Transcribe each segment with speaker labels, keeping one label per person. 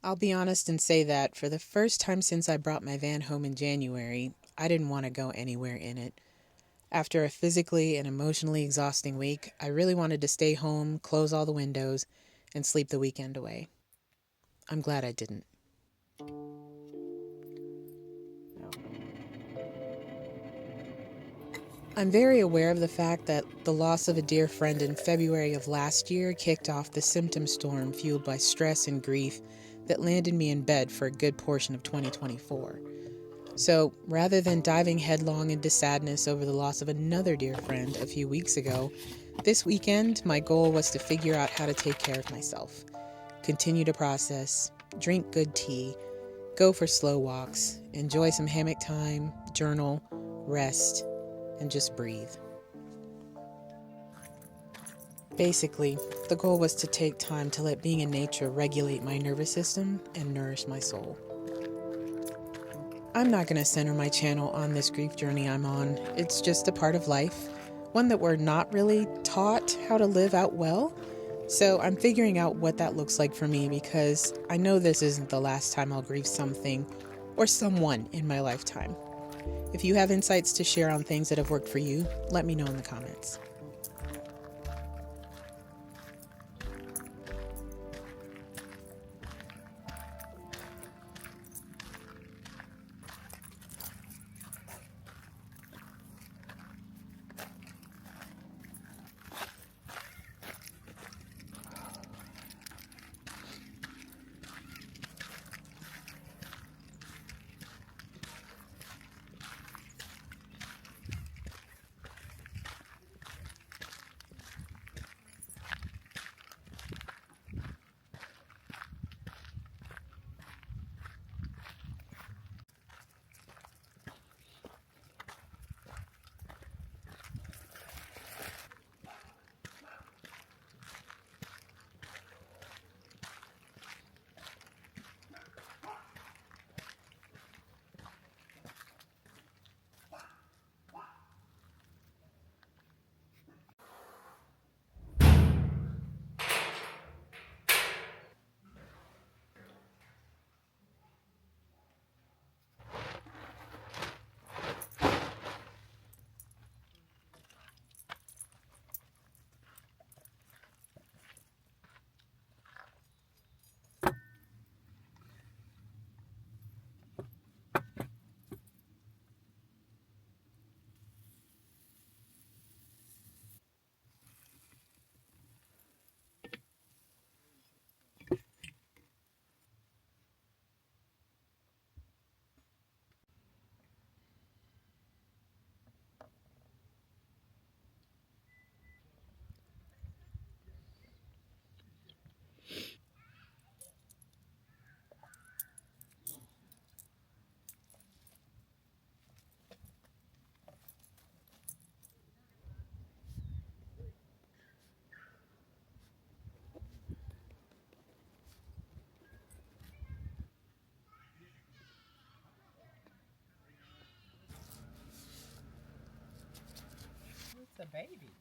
Speaker 1: I'll be honest and say that for the first time since I brought my van home in January, I didn't want to go anywhere in it. After a physically and emotionally exhausting week, I really wanted to stay home, close all the windows, and sleep the weekend away. I'm glad I didn't. I'm very aware of the fact that the loss of a dear friend in February of last year kicked off the symptom storm fueled by stress and grief that landed me in bed for a good portion of 2024. So, rather than diving headlong into sadness over the loss of another dear friend a few weeks ago, this weekend my goal was to figure out how to take care of myself, continue to process, drink good tea, go for slow walks, enjoy some hammock time, journal, rest, and just breathe. Basically, the goal was to take time to let being in nature regulate my nervous system and nourish my soul. I'm not going to center my channel on this grief journey I'm on. It's just a part of life, one that we're not really taught how to live out well. So I'm figuring out what that looks like for me because I know this isn't the last time I'll grieve something or someone in my lifetime. If you have insights to share on things that have worked for you, let me know in the comments.
Speaker 2: It's a baby.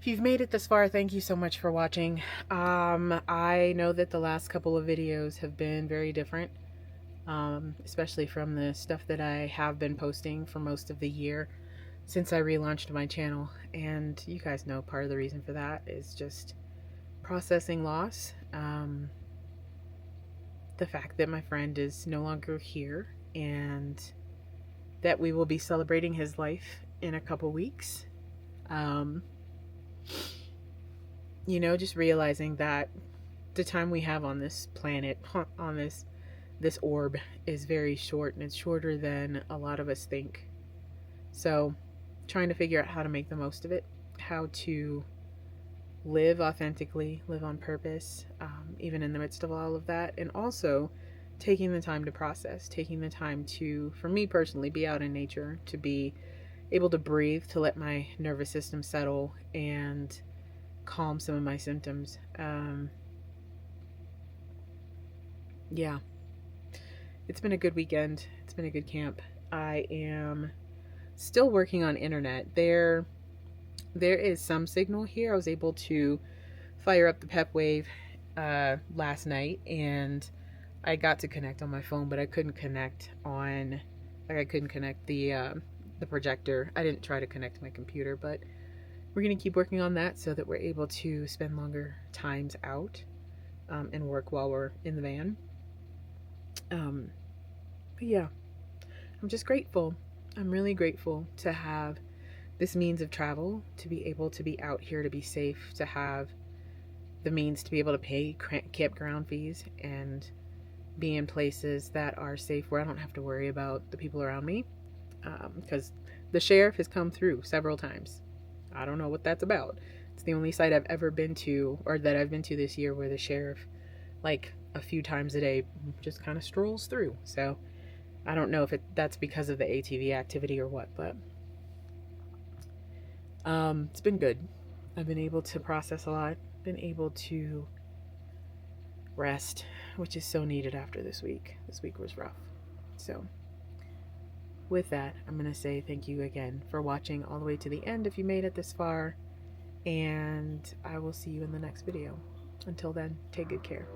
Speaker 1: you've made it this far, thank you so much for watching. I know that the last couple of videos have been very different, especially from the stuff that I have been posting for most of the year since I relaunched my channel. And you guys know part of the reason for that is just processing loss. The fact that my friend is no longer here and that we will be celebrating his life in a couple weeks. You know, just realizing that the time we have on this planet, on this orb, is very short, and it's shorter than a lot of us think. So trying to figure out how to make the most of it, how to live authentically, live on purpose, even in the midst of all of that, and also taking the time to process, taking the time to, for me personally, be out in nature, to be able to breathe, to let my nervous system settle and calm some of my symptoms. Yeah, it's been a good weekend. It's been a good camp. I am still working on internet. There is some signal here. I was able to fire up the Pep Wave last night, and I got to connect on my phone, but I couldn't connect on, like, I couldn't connect the projector. I didn't try to connect to my computer, but we're going to keep working on that so that we're able to spend longer times out and work while we're in the van. But yeah, I'm just grateful. I'm really grateful to have this means of travel, to be able to be out here, to be safe, to have the means to be able to pay campground fees and be in places that are safe, where I don't have to worry about the people around me, because the sheriff has come through several times. I don't know what that's about. It's the only site I've ever been to, or that I've been to this year, where the sheriff, like a few times a day, just kind of strolls through. So I don't know if that's because of the ATV activity or what, but it's been good. I've been able to process a lot, been able to rest, which is so needed after this week. This week was rough. So with that, I'm going to say thank you again for watching all the way to the end if you made it this far, and I will see you in the next video. Until then, take good care.